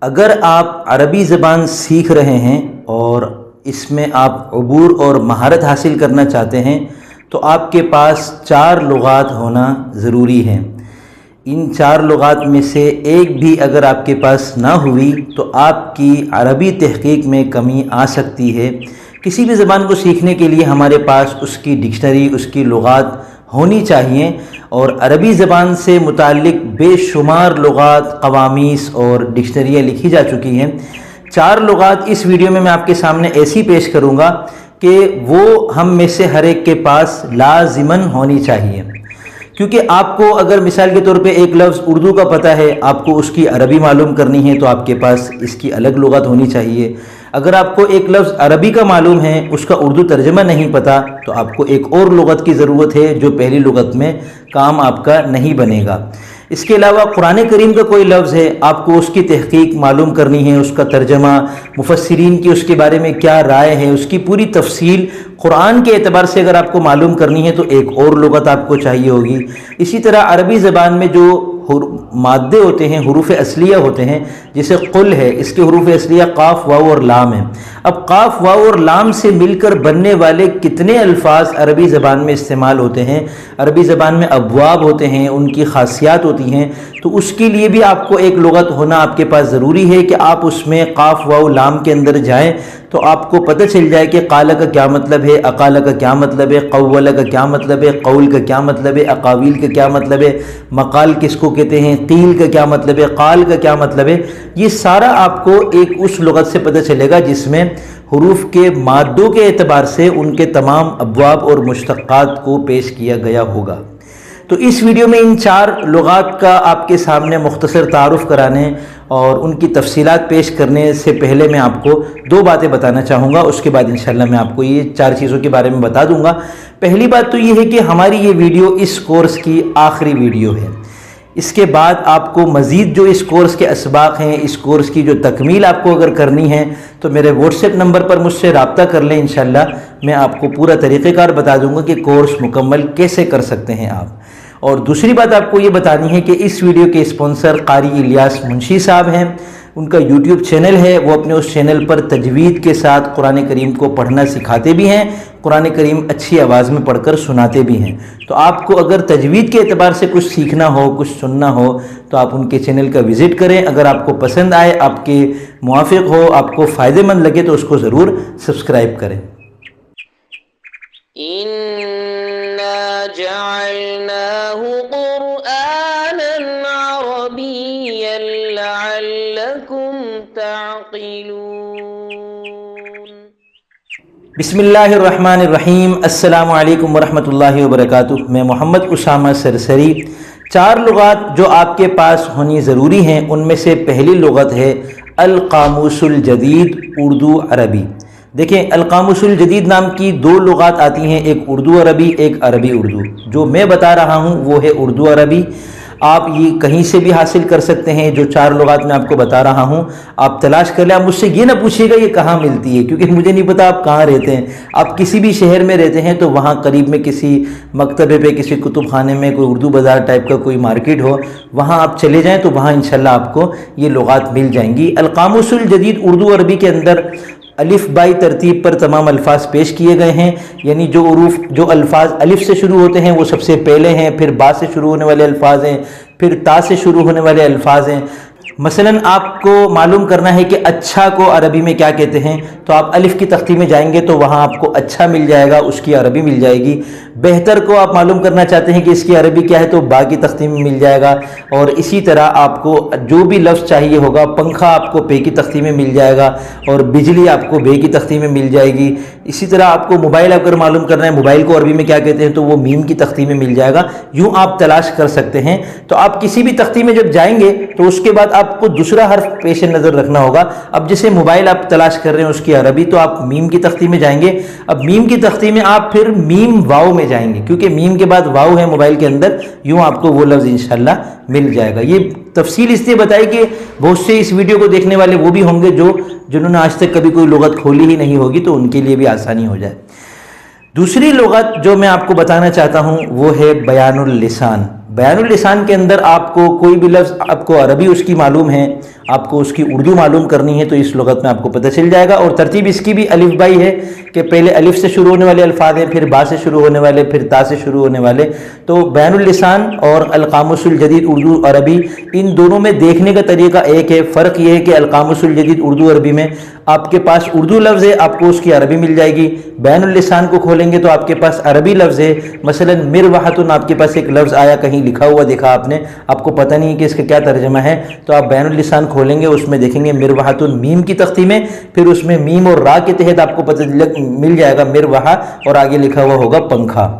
اگر آپ عربی زبان سیکھ رہے ہیں اور اس میں آپ عبور اور مہارت حاصل کرنا چاہتے ہیں تو آپ کے پاس 4 لغات ہونا ضروری ہے۔ ان 4 لغات میں سے ایک بھی اگر آپ کے پاس نہ ہوئی تو آپ کی عربی تحقیق میں کمی آ سکتی ہے۔ کسی بھی زبان کو سیکھنے کے لیے ہمارے پاس اس کی ڈکشنری، اس کی لغات ہونی چاہیے، اور عربی زبان سے متعلق بے شمار لغات، قواميس اور ڈکشنریاں لکھی جا چکی ہیں۔ 4 لغات اس ویڈیو میں آپ کے سامنے ایسی پیش کروں گا کہ وہ ہم میں سے ہر ایک کے پاس لازماً ہونی چاہیے، کیونکہ آپ کو اگر مثال کے طور پہ ایک لفظ اردو کا پتہ ہے، آپ کو اس کی عربی معلوم کرنی ہے تو آپ کے پاس اس کی الگ لغت ہونی چاہیے۔ اگر آپ کو ایک لفظ عربی کا معلوم ہے، اس کا اردو ترجمہ نہیں پتہ، تو آپ کو ایک اور لغت کی ضرورت ہے جو پہلی لغت میں کام آپ کا نہیں بنے گا۔ اس کے علاوہ قرآن کریم کا کوئی لفظ ہے، آپ کو اس کی تحقیق معلوم کرنی ہے، اس کا ترجمہ، مفسرین کی اس کے بارے میں کیا رائے ہے، اس کی پوری تفصیل قرآن کے اعتبار سے اگر آپ کو معلوم کرنی ہے تو ایک اور لغت آپ کو چاہیے ہوگی۔ اسی طرح عربی زبان میں جو مادے ہوتے ہیں، حروف اصلیہ ہوتے ہیں، جیسے قل ہے، اس کے حروف اصلیہ قاف، واو اور لام ہیں۔ اب قاف، واو اور لام سے مل کر بننے والے کتنے الفاظ عربی زبان میں استعمال ہوتے ہیں، عربی زبان میں ابواب ہوتے ہیں، ان کی خاصیات ہوتی ہیں، تو اس کے لیے بھی آپ کو ایک لغت ہونا آپ کے پاس ضروری ہے کہ آپ اس میں قاف، واو، لام کے اندر جائیں تو آپ کو پتہ چل جائے کہ قال کا کیا مطلب ہے، اقال کا کیا مطلب ہے، قول کا کیا مطلب ہے، قول کا کیا مطلب ہے، اقاویل کا کیا مطلب ہے، مقال کس کو کہتے ہیں، قیل کا کیا مطلب ہے، قال کا کیا مطلب ہے۔ یہ سارا آپ کو ایک اس لغت سے پتہ چلے گا جس میں حروف کے مادوں کے اعتبار سے ان کے تمام ابواب اور مشتقات کو پیش کیا گیا ہوگا۔ تو اس ویڈیو میں ان 4 لغات کا آپ کے سامنے مختصر تعارف کرانے اور ان کی تفصیلات پیش کرنے سے پہلے میں آپ کو 2 باتیں بتانا چاہوں گا، اس کے بعد انشاءاللہ میں آپ کو یہ 4 چیزوں کے بارے میں بتا دوں گا۔ پہلی بات تو یہ ہے کہ ہماری یہ ویڈیو اس کورس کی آخری ویڈیو ہے۔ اس کے بعد آپ کو مزید جو اس کورس کے اسباق ہیں، اس کورس کی جو تکمیل آپ کو اگر کرنی ہے تو میرے واٹس ایپ نمبر پر مجھ سے رابطہ کر لیں، انشاءاللہ میں آپ کو پورا طریقہ کار بتا دوں گا کہ کورس مکمل کیسے کر سکتے ہیں آپ۔ اور دوسری بات آپ کو یہ بتانی ہے کہ اس ویڈیو کے اسپانسر قاری الیاس منشی صاحب ہیں، ان کا یوٹیوب چینل ہے، وہ اپنے اس چینل پر تجوید کے ساتھ قرآن کریم کو پڑھنا سکھاتے بھی ہیں، قرآن کریم اچھی آواز میں پڑھ کر سناتے بھی ہیں۔ تو آپ کو اگر تجوید کے اعتبار سے کچھ سیکھنا ہو، کچھ سننا ہو تو آپ ان کے چینل کا وزٹ کریں۔ اگر آپ کو پسند آئے، آپ کے موافق ہو، آپ کو فائدہ مند لگے تو اس کو ضرور سبسکرائب کریں۔ إنا جعلناه قرآنا عربيا لعلكم تعقلون۔ بسم اللہ الرحمن الرحیم۔ السلام علیکم ورحمۃ اللہ وبرکاتہ۔ میں محمد اسامہ سرسری۔ 4 لغات جو آپ کے پاس ہونی ضروری ہیں، ان میں سے پہلی لغت ہے القاموس الجدید اردو عربی۔ دیکھیں، القاموس الجدید نام کی 2 لغات آتی ہیں، ایک اردو عربی، ایک عربی اردو۔ جو میں بتا رہا ہوں وہ ہے اردو عربی۔ آپ یہ کہیں سے بھی حاصل کر سکتے ہیں، جو 4 لغات میں آپ کو بتا رہا ہوں آپ تلاش کر لیں۔ آپ مجھ سے یہ نہ پوچھیے گا یہ کہاں ملتی ہے، کیونکہ مجھے نہیں پتا آپ کہاں رہتے ہیں۔ آپ کسی بھی شہر میں رہتے ہیں تو وہاں قریب میں کسی مکتبے پہ، کسی کتب خانے میں، کوئی اردو بازار ٹائپ کا کوئی مارکیٹ ہو، وہاں آپ چلے جائیں تو وہاں انشاءاللہ آپ کو یہ لغات مل جائیں گی۔ القاموس الجدید اردو عربی کے اندر الف بائی ترتیب پر تمام الفاظ پیش کیے گئے ہیں، یعنی جو الفاظ الف سے شروع ہوتے ہیں وہ سب سے پہلے ہیں، پھر با سے شروع ہونے والے الفاظ ہیں، پھر تا سے شروع ہونے والے الفاظ ہیں۔ مثلا آپ کو معلوم کرنا ہے کہ اچھا کو عربی میں کیا کہتے ہیں، تو آپ الف کی تختی میں جائیں گے تو وہاں آپ کو اچھا مل جائے گا، اس کی عربی مل جائے گی۔ بہتر کو آپ معلوم کرنا چاہتے ہیں کہ اس کی عربی کیا ہے تو با کی تختی میں مل جائے گا، اور اسی طرح آپ کو جو بھی لفظ چاہیے ہوگا، پنکھا آپ کو پے کی تختی میں مل جائے گا، اور بجلی آپ کو بے کی تختی میں مل جائے گی۔ اسی طرح آپ کو موبائل اگر معلوم کرنا ہے موبائل کو عربی میں کیا کہتے ہیں تو وہ میم کی تختی میں مل جائے گا۔ یوں آپ تلاش کر سکتے ہیں۔ تو آپ کسی بھی تختی میں جب جائیں گے تو اس کے بعد آپ کو دوسرا حرف پیش نظر رکھنا ہوگا۔ اب جیسے موبائل آپ تلاش کر رہے ہیں اس کی عربی، تو آپ میم کی تختی میں جائیں گے۔ اب میم کی تختی میں آپ پھر میم واو میں جائیں گے، کیونکہ میم کے بعد واو ہے موبائل کے اندر، یوں آپ کو وہ لفظ انشاءاللہ مل جائے گا۔ یہ تفصیل اس لیے بتائی کہ بہت سے اس ویڈیو کو دیکھنے والے وہ بھی ہوں گے جنہوں نے آج تک کبھی کوئی لغت کھولی ہی نہیں ہوگی، تو ان کے لیے بھی آسانی ہو جائے۔ دوسری لغت جو میں آپ کو بتانا چاہتا ہوں وہ ہے بیان اللسان۔ بیان اللسان کے اندر آپ کو کوئی بھی لفظ آپ کو عربی اس کی معلوم ہے، آپ کو اس کی اردو معلوم کرنی ہے تو اس لغت میں آپ کو پتہ چل جائے گا، اور ترتیب اس کی بھی الف بائی ہے کہ پہلے الف سے شروع ہونے والے الفاظ ہیں، پھر با سے شروع ہونے والے، پھر تا سے شروع ہونے والے۔ تو بیان اللسان اور القاموس الجدید اردو عربی ان دونوں میں دیکھنے کا طریقہ ایک ہے، فرق یہ ہے کہ القاموس الجدید اردو عربی میں آپ کے پاس اردو لفظ ہے، آپ کو اس کی عربی مل جائے گی۔ بیان اللسان کو کھولیں گے تو آپ کے پاس عربی لفظ ہے، مثلا مروحۃ آپ کے پاس ایک لفظ آیا، کہیں لکھا ہوا دیکھا آپ نے، آپ کو پتہ نہیں کہ اس کا کیا ترجمہ ہے، تو آپ بیان اللسان کھولیں گے، اس میں دیکھیں گے مروحۃ میم کی تختی میں، پھر اس میں میم اور را کے تحت آپ کو پتہ مل جائے گا مروحہ، اور آگے لکھا ہوا ہوگا پنکھا۔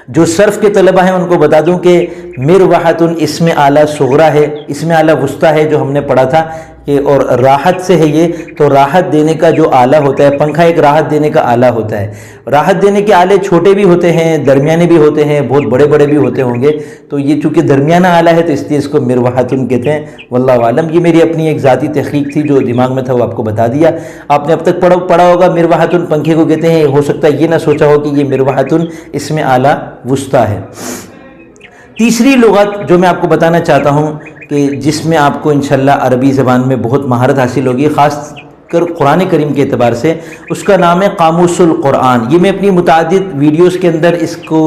جو صرف کے طلبہ ہیں ان کو بتا دوں کہ مروحۃ اسم اعلیٰ صغریٰ ہے، اسم اعلیٰ وسطیٰ ہے جو ہم نے پڑھا تھا کہ، اور راحت سے ہے یہ، تو راحت دینے کا جو آلہ ہوتا ہے، پنکھا ایک راحت دینے کا آلہ ہوتا ہے۔ راحت دینے کے آلے چھوٹے بھی ہوتے ہیں، درمیانے بھی ہوتے ہیں، بہت بڑے بڑے بھی ہوتے ہوں گے، تو یہ چونکہ درمیانہ آلہ ہے تو اس لیے اس کو مروحۃ کہتے ہیں، واللہ عالم۔ یہ میری اپنی ایک ذاتی تحقیق تھی جو دماغ میں تھا، وہ آپ کو بتا دیا۔ آپ نے اب تک پڑھا ہوگا مروحۃ پنکھے کو کہتے ہیں، ہو سکتا ہے یہ نہ سوچا ہو کہ یہ مروحۃ اسم اعلیٰ وسطیٰ ہے۔ تیسری لغت جو میں آپ کو بتانا چاہتا ہوں کہ جس میں آپ کو انشاءاللہ عربی زبان میں بہت مہارت حاصل ہوگی، خاص کر قرآن کریم کے اعتبار سے، اس کا نام ہے قاموس القرآن۔ یہ میں اپنی متعدد ویڈیوز کے اندر اس کو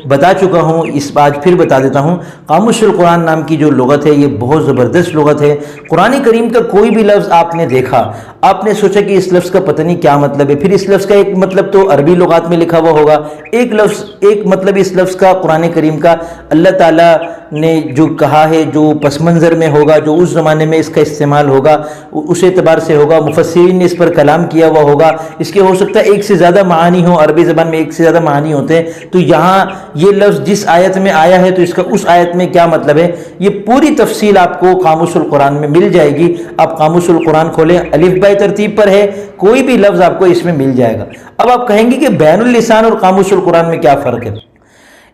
بتا چکا ہوں، اس آج پھر بتا دیتا ہوں۔ قاموس القرآن نام کی جو لغت ہے یہ بہت زبردست لغت ہے۔ قرآن کریم کا کوئی بھی لفظ آپ نے دیکھا، آپ نے سوچا کہ اس لفظ کا پتہ نہیں کیا مطلب ہے، پھر اس لفظ کا ایک مطلب تو عربی لغات میں لکھا ہوا ہوگا، ایک مطلب اس لفظ کا قرآن کریم کا اللہ تعالیٰ نے جو کہا ہے، جو پس منظر میں ہوگا، جو اس زمانے میں اس کا استعمال ہوگا، اس اعتبار سے ہوگا، مفسرین نے اس پر کلام کیا ہوا ہوگا، اس کے ہو سکتا ہے ایک سے زیادہ معانی ہوں، عربی زبان میں ایک سے زیادہ معانی ہوتے ہیں، تو یہاں یہ لفظ جس آیت میں آیا ہے تو اس کا اس آیت میں کیا مطلب ہے، یہ پوری تفصیل آپ کو قاموس القرآن میں مل جائے گی۔ آپ قاموس القرآن کھولیں، الف بائی ترتیب پر ہے، کوئی بھی لفظ آپ کو اس میں مل جائے گا۔ اب آپ کہیں گے کہ بیان اللسان اور قاموس القرآن میں کیا فرق ہے؟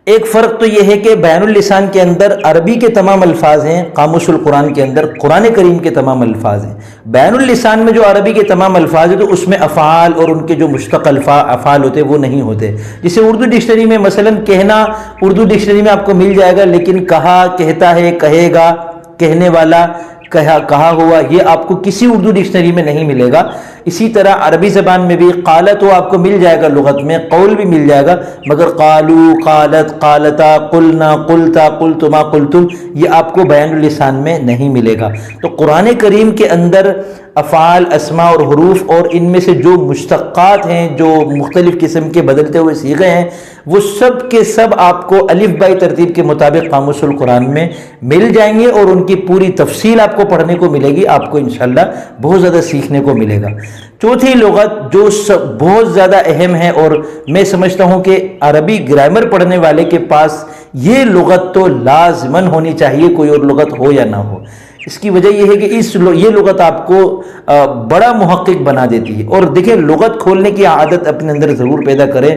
ایک فرق تو یہ ہے کہ بیان اللسان کے اندر عربی کے تمام الفاظ ہیں، قاموس القرآن کے اندر قرآن کریم کے تمام الفاظ ہیں۔ بیان اللسان میں جو عربی کے تمام الفاظ ہیں تو اس میں افعال اور ان کے جو مشتق افعال ہوتے ہیں وہ نہیں ہوتے، جسے اردو ڈکشنری میں مثلا کہنا اردو ڈکشنری میں آپ کو مل جائے گا، لیکن کہا، کہتا ہے، کہے گا، کہنے والا، کہا ہوا، یہ آپ کو کسی اردو ڈکشنری میں نہیں ملے گا۔ اسی طرح عربی زبان میں بھی قال تو آپ کو مل جائے گا، لغت میں قول بھی مل جائے گا، مگر قالو، قالت، قالتا، قلنا، قلتا، قلتما، قلتم یہ آپ کو بیان اللسان میں نہیں ملے گا۔ تو قرآن کریم کے اندر افعال، اسماء اور حروف اور ان میں سے جو مشتقات ہیں، جو مختلف قسم کے بدلتے ہوئے صیغے ہیں، وہ سب کے سب آپ کو الف بائی ترتیب کے مطابق قاموس القرآن میں مل جائیں گے، اور ان کی پوری تفصیل آپ کو پڑھنے کو ملے گی، آپ کو انشاءاللہ بہت زیادہ سیکھنے کو ملے گا۔ چوتھی لغت جو بہت زیادہ اہم ہے، اور میں سمجھتا ہوں کہ عربی گرامر پڑھنے والے کے پاس یہ لغت تو لازماً ہونی چاہیے، کوئی اور لغت ہو یا نہ ہو۔ اس کی وجہ یہ ہے کہ یہ لغت آپ کو بڑا محقق بنا دیتی ہے۔ اور دیکھیں، لغت کھولنے کی عادت اپنے اندر ضرور پیدا کریں،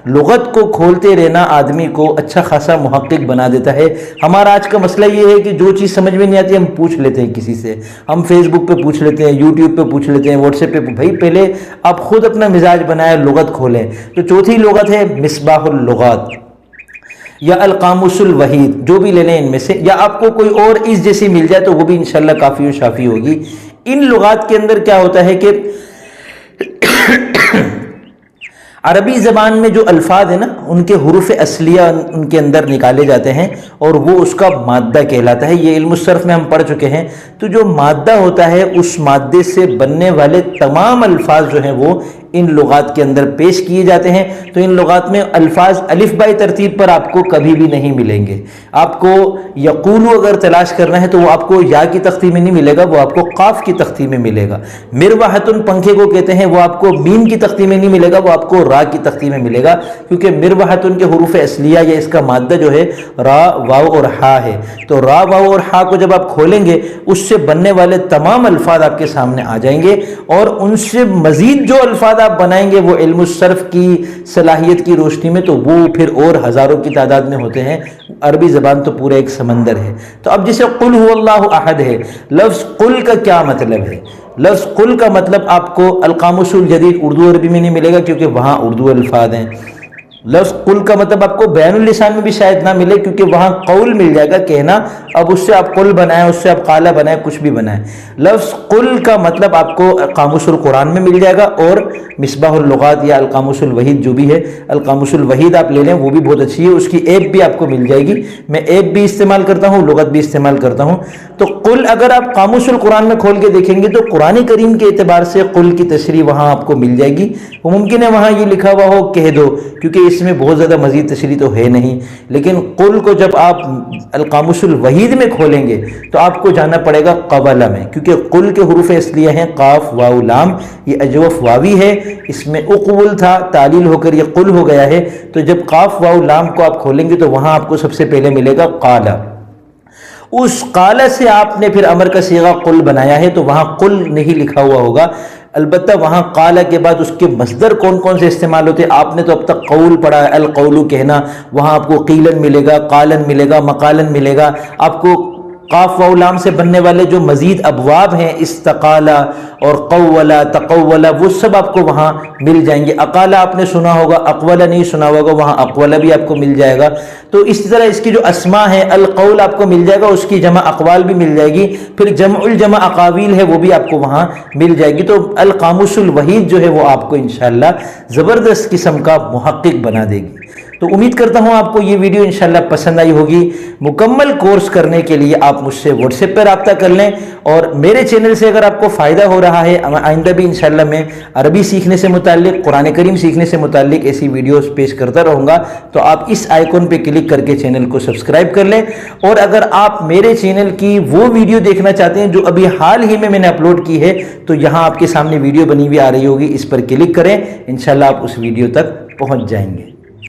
لغت کو کھولتے رہنا آدمی کو اچھا خاصا محقق بنا دیتا ہے۔ ہمارا آج کا مسئلہ یہ ہے کہ جو چیز سمجھ میں نہیں آتی ہم پوچھ لیتے ہیں کسی سے، ہم فیس بک پہ پوچھ لیتے ہیں، یوٹیوب پہ پوچھ لیتے ہیں، واٹس ایپ پہ۔ بھائی پہلے آپ خود اپنا مزاج بنائیں، لغت کھولیں۔ تو چوتھی لغت ہے مصباح اللغات یا القاموس الوحید، جو بھی لے لیں ان میں سے، یا آپ کو کوئی اور اس جیسی مل جائے تو وہ بھی انشاءاللہ کافی و شافی ہوگی۔ ان لغات کے اندر کیا ہوتا ہے کہ عربی زبان میں جو الفاظ ہیں نا، ان کے حروف اصلیہ ان کے اندر نکالے جاتے ہیں، اور وہ اس کا مادہ کہلاتا ہے۔ یہ علم الصرف میں ہم پڑھ چکے ہیں۔ تو جو مادہ ہوتا ہے، اس مادے سے بننے والے تمام الفاظ جو ہیں وہ ان لغات کے اندر پیش کیے جاتے ہیں۔ تو ان لغات میں الفاظ الف بائی ترتیب پر آپ کو کبھی بھی نہیں ملیں گے۔ آپ کو یقولو اگر تلاش کرنا ہے تو وہ آپ کو یا کی تختی میں نہیں ملے گا، وہ آپ کو قاف کی تختی میں ملے گا۔ مروحتن پنکھے کو کہتے ہیں، وہ آپ کو میم کی تختی میں نہیں ملے گا، وہ آپ کو را کی تختی میں ملے گا، کیونکہ مروحتن کے حروف اصلیہ یا اس کا مادہ جو ہے را، واو اور ہا ہے۔ تو را، واو اور ہا کو جب آپ کھولیں گے، اس سے بننے والے تمام الفاظ آپ کے سامنے آ جائیں گے، اور ان سے مزید جو الفاظ آپ بنائیں گے وہ علم الصرف کی صلاحیت کی روشنی میں تو وہ پھر اور ہزاروں کی تعداد میں ہوتے ہیں۔ عربی زبان تو پورا ایک سمندر ہے۔ تو اب جیسے قل هو اللہ احد ہے، لفظ قل کا کیا مطلب ہے؟ لفظ قل کا مطلب آپ کو القاموس الجدید اردو عربی میں نہیں ملے گا، کیونکہ وہاں اردو الفاظ ہیں۔ لفظ قل کا مطلب آپ کو بین اللسان میں بھی شاید نہ ملے، کیونکہ وہاں قول مل جائے گا کہنا، اب اس سے آپ قل بنائیں، اس سے آپ قال بنائیں، کچھ بھی بنائیں۔ لفظ قل کا مطلب آپ کو قاموس القرآن میں مل جائے گا، اور مصباح اللغات یا القاموس الوحید جو بھی ہے، القاموس الوحید آپ لے لیں، وہ بھی بہت اچھی ہے، اس کی ایپ بھی آپ کو مل جائے گی۔ میں ایپ بھی استعمال کرتا ہوں، لغت بھی استعمال کرتا ہوں۔ تو قل اگر آپ قاموس القرآن میں کھول کے دیکھیں گے تو قرآن کریم کے اعتبار سے قل کی تشریح وہاں آپ کو مل جائے گی۔ وہ ممکن ہے وہاں یہ لکھا ہوا ہو کہہ دو، کیونکہ اس میں بہت زیادہ مزید تشریح تو ہے نہیں، لیکن قل کو جب آپ القاموس الوحید میں کھولیں گے تو آپ کو جانا پڑے گا قبلہ میں، کیونکہ قل کے حروف اصلیہ ہیں قاف واو لام، یہ اجوف واوی ہے، اس میں اقول تھا، تعلیل ہو کر یہ قل ہو گیا ہے۔ تو جب قاف واو لام کو آپ کھولیں گے تو وہاں آپ کو سب سے پہلے ملے گا قالا۔ اس قالا سے آپ نے پھر امر کا صیغہ قل بنایا ہے، تو وہاں قل نہیں لکھا ہوا ہوگا، البتہ وہاں قالا کے بعد اس کے مصدر کون کون سے استعمال ہوتے ہیں آپ نے تو اب تک قول پڑھا ہے، القول کہنا، وہاں آپ کو قیلن ملے گا، قالن ملے گا، مقالن ملے گا۔ آپ کو قاف واو لام سے بننے والے جو مزید ابواب ہیں، استقالا اور قولا، تقولا، وہ سب آپ کو وہاں مل جائیں گے۔ اقالا آپ نے سنا ہوگا، اقولا نہیں سنا ہوگا، وہاں اقولا بھی آپ کو مل جائے گا۔ تو اس طرح اس کی جو اسماء ہیں، القول آپ کو مل جائے گا، اس کی جمع اقوال بھی مل جائے گی، پھر جمع الجمع اقاویل ہے وہ بھی آپ کو وہاں مل جائے گی۔ تو القاموس الوحید جو ہے وہ آپ کو انشاءاللہ زبردست قسم کا محقق بنا دے گی۔ تو امید کرتا ہوں آپ کو یہ ویڈیو انشاءاللہ پسند آئی ہوگی۔ مکمل کورس کرنے کے لیے آپ مجھ سے واٹس ایپ پہ رابطہ کر لیں، اور میرے چینل سے اگر آپ کو فائدہ ہو رہا ہے، آئندہ بھی انشاءاللہ میں عربی سیکھنے سے متعلق، قرآن کریم سیکھنے سے متعلق ایسی ویڈیوز پیش کرتا رہوں گا، تو آپ اس آئیکن پہ کلک کر کے چینل کو سبسکرائب کر لیں۔ اور اگر آپ میرے چینل کی وہ ویڈیو دیکھنا چاہتے ہیں جو ابھی حال ہی میں نے اپلوڈ کی ہے، تو یہاں آپ کے سامنے ویڈیو بنی ہوئی آ رہی ہوگی، اس پر کلک کریں، انشاءاللہ آپ اس ویڈیو تک پہنچ جائیں گے۔